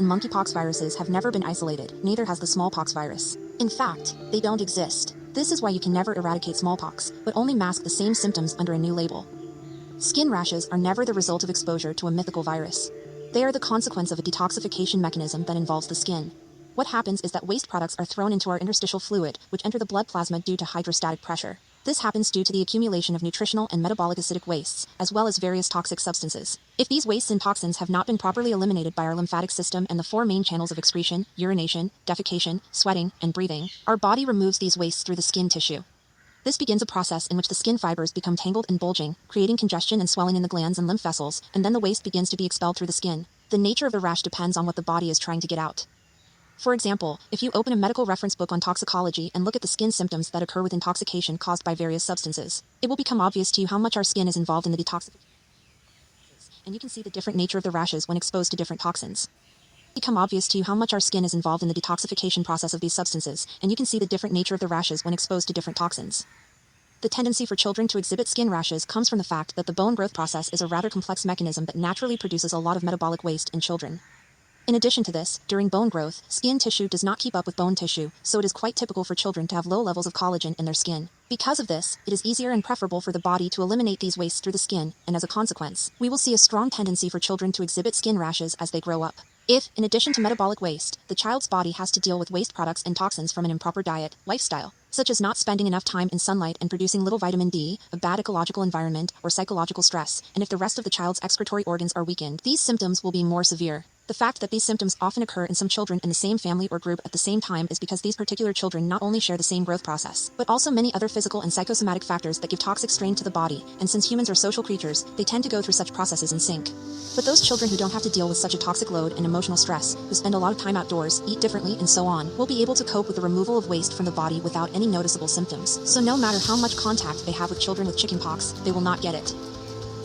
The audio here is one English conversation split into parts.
and monkeypox viruses have never been isolated, neither has the smallpox virus. In fact, they don't exist. This is why you can never eradicate smallpox, but only mask the same symptoms under a new label. Skin rashes are never the result of exposure to a mythical virus. They are the consequence of a detoxification mechanism that involves the skin. What happens is that waste products are thrown into our interstitial fluid, which enter the blood plasma due to hydrostatic pressure. This happens due to the accumulation of nutritional and metabolic acidic wastes, as well as various toxic substances. If these wastes and toxins have not been properly eliminated by our lymphatic system and the four main channels of excretion, urination, defecation, sweating, and breathing, our body removes these wastes through the skin tissue. This begins a process in which the skin fibers become tangled and bulging, creating congestion and swelling in the glands and lymph vessels, and then the waste begins to be expelled through the skin. The nature of the rash depends on what the body is trying to get out. For example, if you open a medical reference book on toxicology and look at the skin symptoms that occur with intoxication caused by various substances, it will become obvious to you how much our skin is involved in the detoxification. And you can see the different nature of the rashes when exposed to different toxins. Become obvious to you how much our skin is involved in the detoxification process of these substances, and you can see the different nature of the rashes when exposed to different toxins. The tendency for children to exhibit skin rashes comes from the fact that the bone growth process is a rather complex mechanism that naturally produces a lot of metabolic waste in children. In addition to this, during bone growth, skin tissue does not keep up with bone tissue, so it is quite typical for children to have low levels of collagen in their skin. Because of this, it is easier and preferable for the body to eliminate these wastes through the skin, and as a consequence, we will see a strong tendency for children to exhibit skin rashes as they grow up. If, in addition to metabolic waste, the child's body has to deal with waste products and toxins from an improper diet, lifestyle, such as not spending enough time in sunlight and producing little vitamin D, a bad ecological environment, or psychological stress, and if the rest of the child's excretory organs are weakened, these symptoms will be more severe. The fact that these symptoms often occur in some children in the same family or group at the same time is because these particular children not only share the same growth process, but also many other physical and psychosomatic factors that give toxic strain to the body, and since humans are social creatures, they tend to go through such processes in sync. But those children who don't have to deal with such a toxic load and emotional stress, who spend a lot of time outdoors, eat differently, and so on, will be able to cope with the removal of waste from the body without any noticeable symptoms. So no matter how much contact they have with children with chickenpox, they will not get it.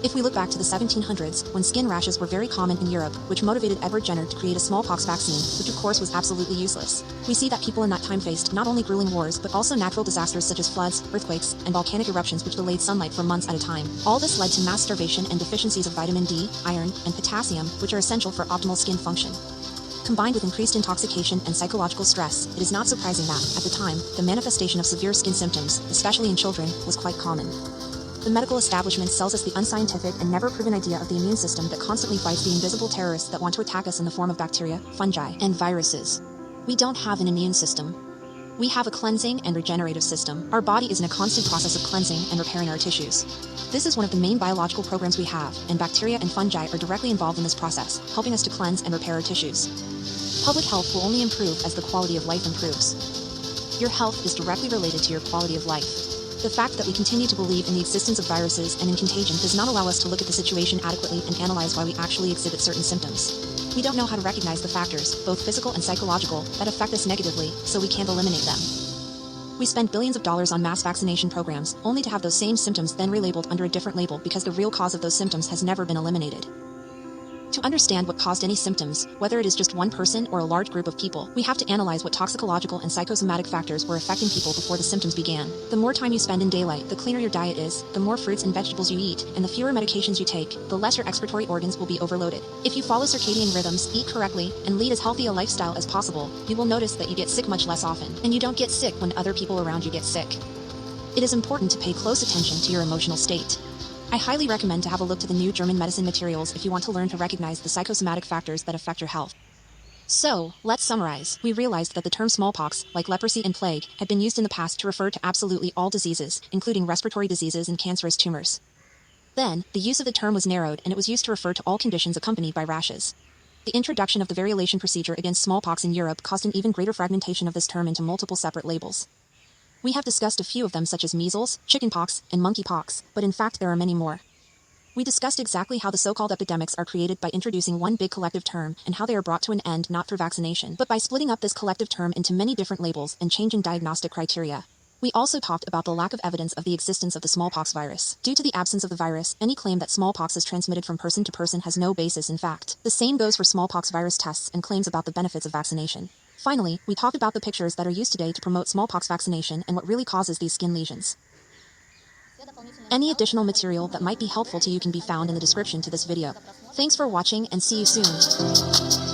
If we look back to the 1700s, when skin rashes were very common in Europe, which motivated Edward Jenner to create a smallpox vaccine, which of course was absolutely useless, we see that people in that time faced not only grueling wars but also natural disasters such as floods, earthquakes, and volcanic eruptions which delayed sunlight for months at a time. All this led to mass starvation and deficiencies of vitamin D, iron, and potassium, which are essential for optimal skin function. Combined with increased intoxication and psychological stress, it is not surprising that, at the time, the manifestation of severe skin symptoms, especially in children, was quite common. The medical establishment sells us the unscientific and never proven idea of the immune system that constantly fights the invisible terrorists that want to attack us in the form of bacteria, fungi, and viruses. We don't have an immune system. We have a cleansing and regenerative system. Our body is in a constant process of cleansing and repairing our tissues. This is one of the main biological programs we have, and bacteria and fungi are directly involved in this process, helping us to cleanse and repair our tissues. Public health will only improve as the quality of life improves. Your health is directly related to your quality of life. The fact that we continue to believe in the existence of viruses and in contagion does not allow us to look at the situation adequately and analyze why we actually exhibit certain symptoms. We don't know how to recognize the factors, both physical and psychological, that affect us negatively, so we can't eliminate them. We spend billions of dollars on mass vaccination programs, only to have those same symptoms then relabeled under a different label because the real cause of those symptoms has never been eliminated. To understand what caused any symptoms, whether it is just one person or a large group of people, we have to analyze what toxicological and psychosomatic factors were affecting people before the symptoms began. The more time you spend in daylight, the cleaner your diet is, the more fruits and vegetables you eat, and the fewer medications you take, the less your excretory organs will be overloaded. If you follow circadian rhythms, eat correctly, and lead as healthy a lifestyle as possible, you will notice that you get sick much less often, and you don't get sick when other people around you get sick. It is important to pay close attention to your emotional state. I highly recommend to have a look to the new German medicine materials if you want to learn to recognize the psychosomatic factors that affect your health. So, let's summarize. We realized that the term smallpox, like leprosy and plague, had been used in the past to refer to absolutely all diseases, including respiratory diseases and cancerous tumors. Then, the use of the term was narrowed and it was used to refer to all conditions accompanied by rashes. The introduction of the variolation procedure against smallpox in Europe caused an even greater fragmentation of this term into multiple separate labels. We have discussed a few of them such as measles, chickenpox, and monkeypox, but in fact there are many more. We discussed exactly how the so-called epidemics are created by introducing one big collective term and how they are brought to an end not through vaccination, but by splitting up this collective term into many different labels and changing diagnostic criteria. We also talked about the lack of evidence of the existence of the smallpox virus. Due to the absence of the virus, any claim that smallpox is transmitted from person to person has no basis in fact. The same goes for smallpox virus tests and claims about the benefits of vaccination. Finally, we talked about the pictures that are used today to promote smallpox vaccination and what really causes these skin lesions. Any additional material that might be helpful to you can be found in the description to this video. Thanks for watching and see you soon.